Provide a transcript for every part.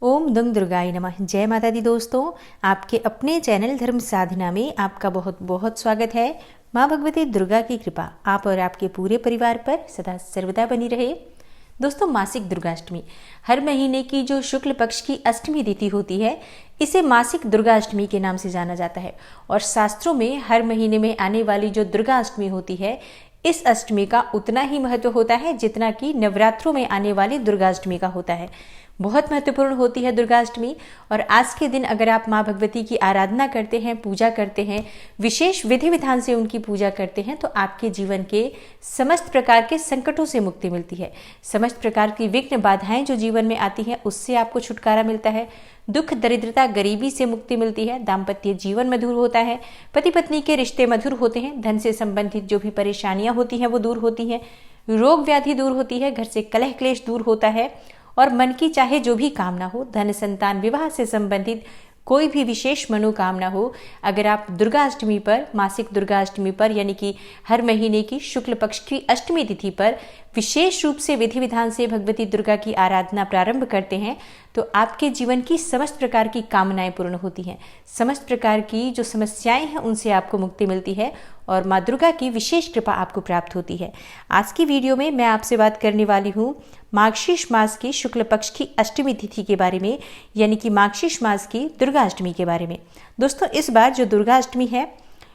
ओम दंग दुर्गाय नमः। जय माता दी दोस्तों, आपके अपने चैनल धर्म साधना में आपका बहुत बहुत स्वागत है। माँ भगवती दुर्गा की कृपा आप और आपके पूरे परिवार पर सदा सर्वदा बनी रहे। दोस्तों, मासिक दुर्गाष्टमी हर महीने की जो शुक्ल पक्ष की अष्टमी तिथि होती है, इसे मासिक दुर्गाष्टमी के नाम से जाना जाता है। और शास्त्रों में हर महीने में आने वाली जो दुर्गाष्टमी होती है, इस अष्टमी का उतना ही महत्व होता है जितना कि नवरात्रों में आने वाली दुर्गाष्टमी का होता है। बहुत महत्वपूर्ण होती है दुर्गाष्टमी। और आज के दिन अगर आप माँ भगवती की आराधना करते हैं, पूजा करते हैं, विशेष विधि विधान से उनकी पूजा करते हैं, तो आपके जीवन के समस्त प्रकार के संकटों से मुक्ति मिलती है। समस्त प्रकार की विघ्न बाधाएं जो जीवन में आती हैं, उससे आपको छुटकारा मिलता है। दुख, दरिद्रता, गरीबी से मुक्ति मिलती है। दाम्पत्य जीवन मधुर होता है। पति पत्नी के रिश्ते मधुर होते हैं। धन से संबंधित जो भी परेशानियां होती हैं वो दूर होती हैं। रोग व्याधि दूर होती है। घर से कलह क्लेश दूर होता है। और मन की चाहे जो भी कामना हो, धन, संतान, विवाह से संबंधित कोई भी विशेष मनोकामना हो, अगर आप दुर्गाष्टमी पर, मासिक दुर्गाष्टमी पर, यानी कि हर महीने की शुक्ल पक्ष की अष्टमी तिथि पर विशेष रूप से विधि विधान से भगवती दुर्गा की आराधना प्रारंभ करते हैं, तो आपके जीवन की समस्त प्रकार की कामनाएं पूर्ण होती हैं। समस्त प्रकार की जो समस्याएं हैं उनसे आपको मुक्ति मिलती है और माँ दुर्गा की विशेष कृपा आपको प्राप्त होती है। आज की वीडियो में मैं आपसे बात करने वाली हूँ मार्गशीर्ष मास की शुक्ल पक्ष की अष्टमी तिथि के बारे में, यानी कि मार्गशीर्ष मास की दुर्गाष्टमी के बारे में। दोस्तों, इस बार जो दुर्गाष्टमी है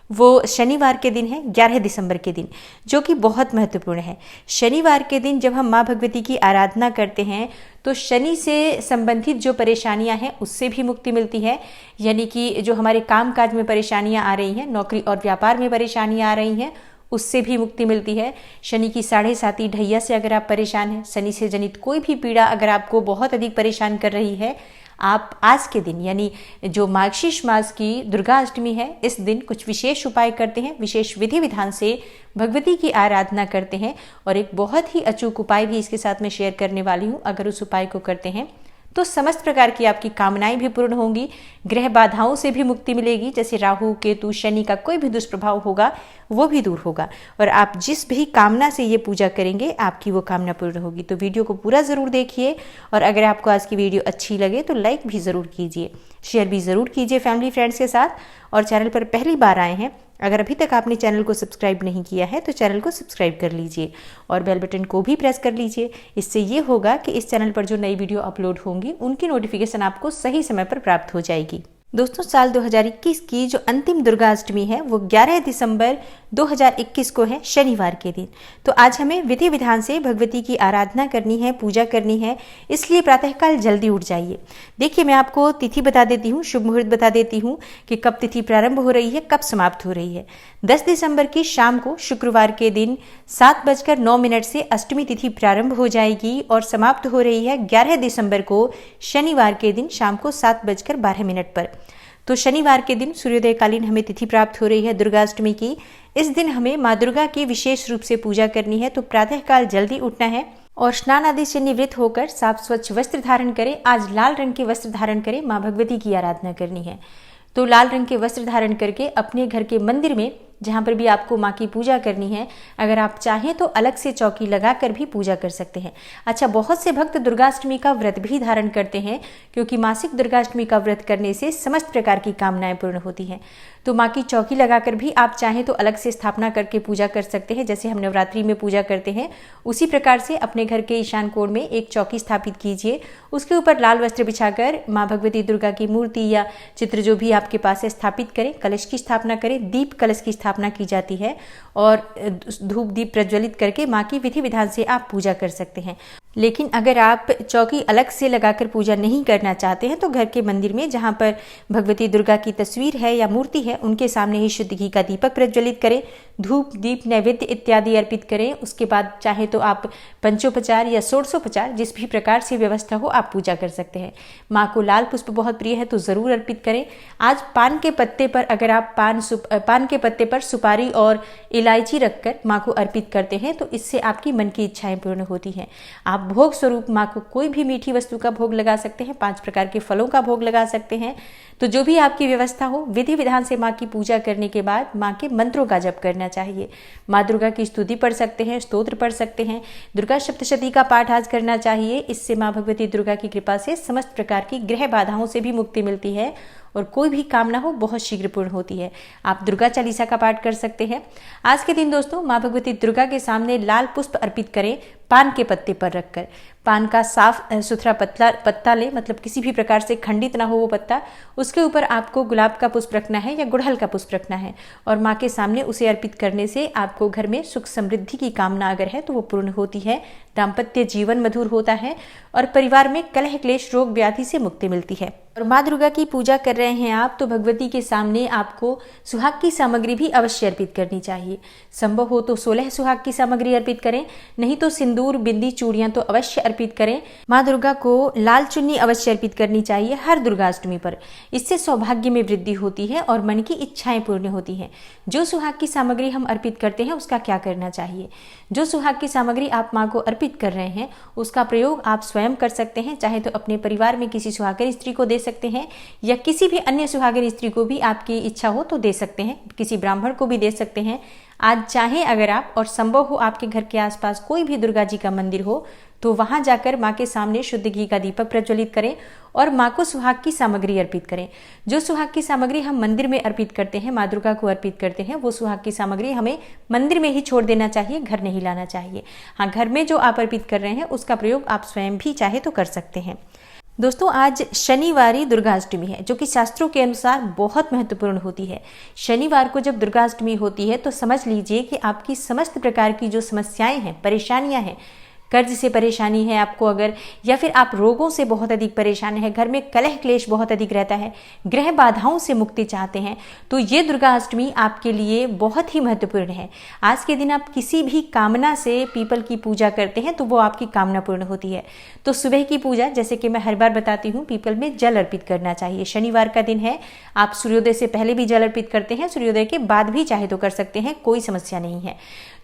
वो शनिवार के दिन है, 11 दिसंबर के दिन, जो कि बहुत महत्वपूर्ण है। शनिवार के दिन जब हम माँ भगवती की आराधना करते हैं तो शनि से संबंधित जो परेशानियां हैं उससे भी मुक्ति मिलती है। यानी कि जो हमारे कामकाज में परेशानियां आ रही हैं, नौकरी और व्यापार में परेशानियां आ रही हैं, उससे भी मुक्ति मिलती है। शनि की 7.5 ढैया से अगर आप परेशान हैं, शनि से जनित कोई भी पीड़ा अगर आपको बहुत अधिक परेशान कर रही है, आप आज के दिन यानी जो मार्गशीर्ष मास की दुर्गाष्टमी है, इस दिन कुछ विशेष उपाय करते हैं, विशेष विधि विधान से भगवती की आराधना करते हैं। और एक बहुत ही अचूक उपाय भी इसके साथ में शेयर करने वाली हूँ। अगर उस उपाय को करते हैं तो समस्त प्रकार की आपकी कामनाएं भी पूर्ण होंगी। ग्रह बाधाओं से भी मुक्ति मिलेगी, जैसे राहु, केतु, शनि का कोई भी दुष्प्रभाव होगा वो भी दूर होगा। और आप जिस भी कामना से ये पूजा करेंगे, आपकी वो कामना पूर्ण होगी। तो वीडियो को पूरा ज़रूर देखिए। और अगर आपको आज की वीडियो अच्छी लगे तो लाइक भी ज़रूर कीजिए, शेयर भी ज़रूर कीजिए फैमिली फ्रेंड्स के साथ। और चैनल पर पहली बार आए हैं, अगर अभी तक आपने चैनल को सब्सक्राइब नहीं किया है तो चैनल को सब्सक्राइब कर लीजिए और बेल बटन को भी प्रेस कर लीजिए। इससे ये होगा कि इस चैनल पर जो नई वीडियो अपलोड होंगी उनकी नोटिफिकेशन आपको सही समय पर प्राप्त हो जाएगी। दोस्तों, साल 2021 की जो अंतिम दुर्गाष्टमी है वो 11 दिसंबर 2021 को है, शनिवार के दिन। तो आज हमें विधि विधान से भगवती की आराधना करनी है, पूजा करनी है, इसलिए प्रातःकाल जल्दी उठ जाइए। देखिए, मैं आपको तिथि बता देती हूँ, शुभ मुहूर्त बता देती हूँ कि कब तिथि प्रारंभ हो रही है, कब समाप्त हो रही है। 10 दिसंबर की शाम को शुक्रवार के दिन 7:09 से अष्टमी तिथि प्रारंभ हो जाएगी और समाप्त हो रही है 11 दिसंबर को शनिवार के दिन शाम को 7:12 पर। तो शनिवार के दिन सूर्योदयकालीन हमें तिथि प्राप्त हो रही है दुर्गाष्टमी की। इस दिन हमें माँ दुर्गा की विशेष रूप से पूजा करनी है। तो प्रातःकाल जल्दी उठना है और स्नान आदि से निवृत्त होकर साफ स्वच्छ वस्त्र धारण करें। आज लाल रंग के वस्त्र धारण करें, माँ भगवती की आराधना करनी है। तो लाल रंग के वस्त्र धारण करके अपने घर के मंदिर में, जहाँ पर भी आपको माँ की पूजा करनी है, अगर आप चाहें तो अलग से चौकी लगाकर भी पूजा कर सकते हैं। अच्छा, बहुत से भक्त दुर्गाष्टमी का व्रत भी धारण करते हैं, क्योंकि मासिक दुर्गाष्टमी का व्रत करने से समस्त प्रकार की कामनाएं पूर्ण होती हैं। तो माँ की चौकी लगाकर भी आप चाहें तो अलग से स्थापना करके पूजा कर सकते हैं। जैसे हम नवरात्रि में पूजा करते हैं, उसी प्रकार से अपने घर के ईशान कोण में एक चौकी स्थापित कीजिए। उसके ऊपर लाल वस्त्र बिछाकर माँ भगवती दुर्गा की मूर्ति या चित्र जो भी आपके पास है स्थापित करें। कलश की स्थापना करें, दीप कलश की स्थापना की जाती है और धूप दीप प्रज्वलित करके माँ की विधि विधान से आप पूजा कर सकते हैं। लेकिन अगर आप चौकी अलग से लगाकर पूजा नहीं करना चाहते हैं तो घर के मंदिर में, जहाँ पर भगवती दुर्गा की तस्वीर है या मूर्ति है, उनके सामने ही शुद्ध घी का दीपक प्रज्वलित करें, धूप दीप नैवेद्य इत्यादि अर्पित करें। उसके बाद चाहे तो आप पंचोपचार या षोडशोपचार, जिस भी प्रकार से व्यवस्था हो, आप पूजा कर सकते हैं। माँ को लाल पुष्प बहुत प्रिय है तो ज़रूर अर्पित करें। आज पान के पत्ते पर, अगर आप पान के पत्ते पर सुपारी और इलायची रखकर माँ को अर्पित करते हैं तो इससे आपकी मन की इच्छाएं पूर्ण होती हैं। आप भोग स्वरूप माँ को कोई भी मीठी वस्तु का भोग लगा सकते हैं, 5 प्रकार के फलों का भोग लगा सकते हैं। तो जो भी आपकी व्यवस्था हो, विधि विधान से माँ की पूजा करने के बाद माँ के मंत्रों का जप करना चाहिए। माँ दुर्गा की स्तुति पढ़ सकते हैं, स्तोत्र पढ़ सकते हैं, दुर्गा सप्तशती का पाठ आज करना चाहिए। इससे माँ भगवती दुर्गा की कृपा से समस्त प्रकार की ग्रह बाधाओं से भी मुक्ति मिलती है और कोई भी कामना हो बहुत शीघ्र पूर्ण होती है। आप दुर्गा चालीसा का पाठ कर सकते हैं। आज के दिन दोस्तों माँ भगवती दुर्गा के सामने लाल पुष्प अर्पित करें, पान के पत्ते पर रखकर। पान का साफ सुथरा पत्ता ले, मतलब किसी भी प्रकार से खंडित ना हो वो पत्ता। उसके ऊपर आपको गुलाब का पुष्प रखना है या गुड़हल का पुष्प रखना है और माँ के सामने उसे अर्पित करने से आपको घर में सुख समृद्धि की कामना अगर है तो वो पूर्ण होती है, दाम्पत्य जीवन मधुर होता है और परिवार में कलह क्लेश रोग व्याधि से मुक्ति मिलती है। और माँ दुर्गा की पूजा कर रहे हैं आप तो भगवती के सामने आपको सुहाग की सामग्री भी अवश्य अर्पित करनी चाहिए। संभव हो तो 16 सुहाग की सामग्री अर्पित करें, नहीं तो सिंदूर, बिंदी, चूड़ियां तो अवश्य अर्पित करें। माँ दुर्गा को लाल चुन्नी अवश्य अर्पित करनी चाहिए हर दुर्गाष्टमी पर। इससे सौभाग्य में वृद्धि होती है और मन की इच्छाएं पूर्ण होती हैं। जो सुहाग की सामग्री हम अर्पित करते हैं उसका क्या करना चाहिए? जो सुहाग की सामग्री आप माँ को अर्पित कर रहे हैं उसका प्रयोग आप स्वयं कर सकते हैं, चाहे तो अपने परिवार में किसी सुहागिन स्त्री को दे सकते हैं या किसी भी अन्य सुहागिन स्त्री को भी आपकी इच्छा हो तो दे सकते हैं, किसी ब्राह्मण को भी दे सकते हैं। आज चाहे अगर आप और संभव हो आपके घर के आसपास कोई भी दुर्गा जी का मंदिर हो तो वहां जाकर माँ के सामने शुद्ध घी का दीपक प्रज्वलित करें और माँ को सुहाग की सामग्री अर्पित करें। जो सुहाग की सामग्री हम मंदिर में अर्पित करते हैं, माँ दुर्गा को अर्पित करते हैं, वो सुहाग की सामग्री हमें मंदिर में ही छोड़ देना चाहिए, घर नहीं लाना चाहिए। हाँ, घर में जो आप अर्पित कर रहे हैं उसका प्रयोग आप स्वयं भी चाहे तो कर सकते हैं। दोस्तों आज शनिवारी दुर्गाष्टमी है जो कि शास्त्रों के अनुसार बहुत महत्वपूर्ण होती है। शनिवार को जब दुर्गाष्टमी होती है तो समझ लीजिए कि आपकी समस्त प्रकार की जो समस्याएं हैं, परेशानियां हैं, कर्ज से परेशानी है आपको अगर, या फिर आप रोगों से बहुत अधिक परेशान है, घर में कलह क्लेश बहुत अधिक रहता है, ग्रह बाधाओं से मुक्ति चाहते हैं, तो ये दुर्गाष्टमी आपके लिए बहुत ही महत्वपूर्ण है। आज के दिन आप किसी भी कामना से पीपल की पूजा करते हैं तो वो आपकी कामना पूर्ण होती है। तो सुबह की पूजा, जैसे कि मैं हर बार बताती हूँ, पीपल में जल अर्पित करना चाहिए। शनिवार का दिन है, आप सूर्योदय से पहले भी जल अर्पित करते हैं, सूर्योदय के बाद भी चाहे तो कर सकते हैं, कोई समस्या नहीं है।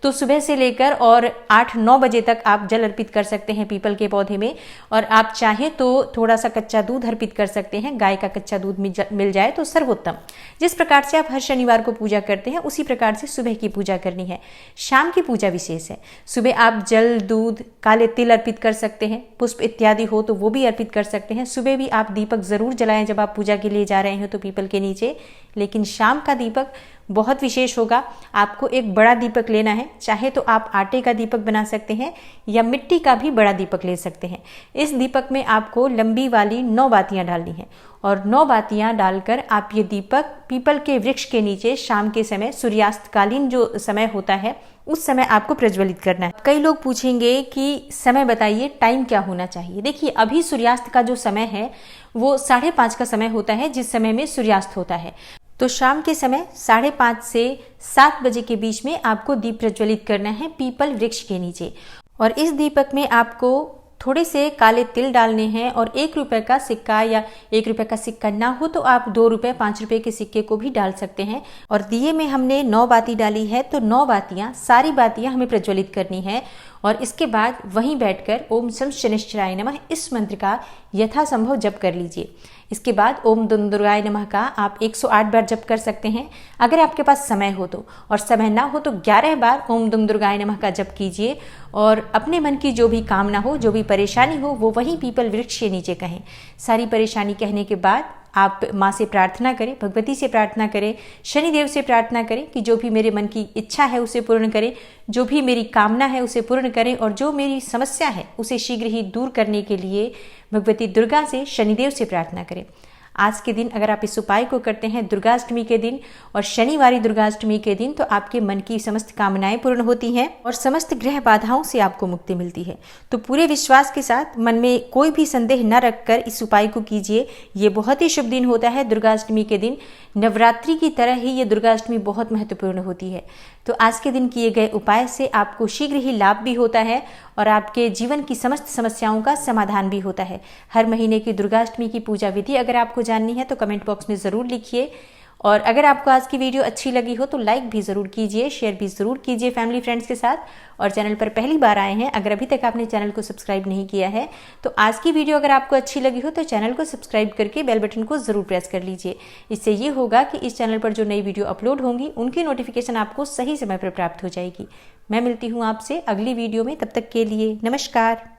तो सुबह से लेकर और 8-9 बजे तक आप जल अर्पित कर सकते हैं पीपल के पौधे में। और आप चाहें तो थोड़ा सा कच्चा दूध अर्पित कर सकते हैं, गाय का कच्चा दूध मिल जाए तो सर्वोत्तम। जिस प्रकार से आप हर शनिवार को पूजा करते हैं उसी प्रकार से सुबह की पूजा करनी है। शाम की पूजा विशेष है। सुबह आप जल, दूध, काले तिल अर्पित कर सकते हैं, पुष्प इत्यादि हो तो वो भी अर्पित कर सकते हैं। सुबह भी आप दीपक जरूर जलाएं जब आप पूजा के लिए जा रहे हो तो पीपल के नीचे, लेकिन शाम का दीपक बहुत विशेष होगा। आपको एक बड़ा दीपक लेना है, चाहे तो आप आटे का दीपक बना सकते हैं या मिट्टी का भी बड़ा दीपक ले सकते हैं। इस दीपक में आपको लंबी वाली 9 बातियां डालनी है और 9 बातियां डालकर आप ये दीपक पीपल के वृक्ष के नीचे शाम के समय, सूर्यास्तकालीन जो समय होता है उस समय आपको प्रज्वलित करना है। कई लोग पूछेंगे कि समय बताइए, टाइम क्या होना चाहिए? देखिए अभी सूर्यास्त का जो समय है वो 5:30 का समय होता है जिस समय में सूर्यास्त होता है। तो शाम के समय 5:30 से 7 बजे के बीच में आपको दीप प्रज्वलित करना है पीपल वृक्ष के नीचे। और इस दीपक में आपको थोड़े से काले तिल डालने हैं और 1 रुपए का सिक्का, या 1 रुपए का सिक्का ना हो तो आप 2 रुपए, 5 रुपए के सिक्के को भी डाल सकते हैं। और दिए में हमने 9 बाती डाली है तो 9 बातियां, सारी बातियां हमें प्रज्वलित करनी है। और इसके बाद वहीं बैठकर ओम शं शनिश्चराय नमः इस मंत्र का यथासंभव जप कर लीजिए। इसके बाद ओम दुर्गाय नमः का आप 108 बार जप कर सकते हैं अगर आपके पास समय हो तो, और समय ना हो तो 11 बार ओम दुर्गाय नमः का जप कीजिए। और अपने मन की जो भी कामना हो, जो भी परेशानी हो, वो वहीं पीपल वृक्ष के नीचे कहें। सारी परेशानी कहने के बाद आप माँ से प्रार्थना करें, भगवती से प्रार्थना करें, शनिदेव से प्रार्थना करें कि जो भी मेरे मन की इच्छा है उसे पूर्ण करें, जो भी मेरी कामना है उसे पूर्ण करें, और जो मेरी समस्या है उसे शीघ्र ही दूर करने के लिए भगवती दुर्गा से, शनिदेव से प्रार्थना करें। आज के दिन अगर आप इस उपाय को करते हैं दुर्गाष्टमी के दिन और शनिवारी दुर्गाष्टमी के दिन, तो आपके मन की समस्त कामनाएं पूर्ण होती हैं और समस्त ग्रह बाधाओं से आपको मुक्ति मिलती है। तो पूरे विश्वास के साथ, मन में कोई भी संदेह न रखकर इस उपाय को कीजिए। ये बहुत ही शुभ दिन होता है दुर्गाष्टमी के दिन। नवरात्रि की तरह ही ये दुर्गाष्टमी बहुत महत्वपूर्ण होती है। तो आज के दिन किए गए उपाय से आपको शीघ्र ही लाभ भी होता है और आपके जीवन की समस्त समस्याओं का समाधान भी होता है। हर महीने की दुर्गाष्टमी की पूजा विधि अगर आपको जाननी है तो कमेंट बॉक्स में ज़रूर लिखिए। और अगर आपको आज की वीडियो अच्छी लगी हो तो लाइक भी ज़रूर कीजिए, शेयर भी ज़रूर कीजिए फैमिली फ्रेंड्स के साथ। और चैनल पर पहली बार आए हैं, अगर अभी तक आपने चैनल को सब्सक्राइब नहीं किया है तो आज की वीडियो अगर आपको अच्छी लगी हो तो चैनल को सब्सक्राइब करके बेल बटन को ज़रूर प्रेस कर लीजिए। इससे ये होगा कि इस चैनल पर जो नई वीडियो अपलोड होंगी उनकी नोटिफिकेशन आपको सही समय पर प्राप्त हो जाएगी। मैं मिलती हूँ आपसे अगली वीडियो में, तब तक के लिए नमस्कार।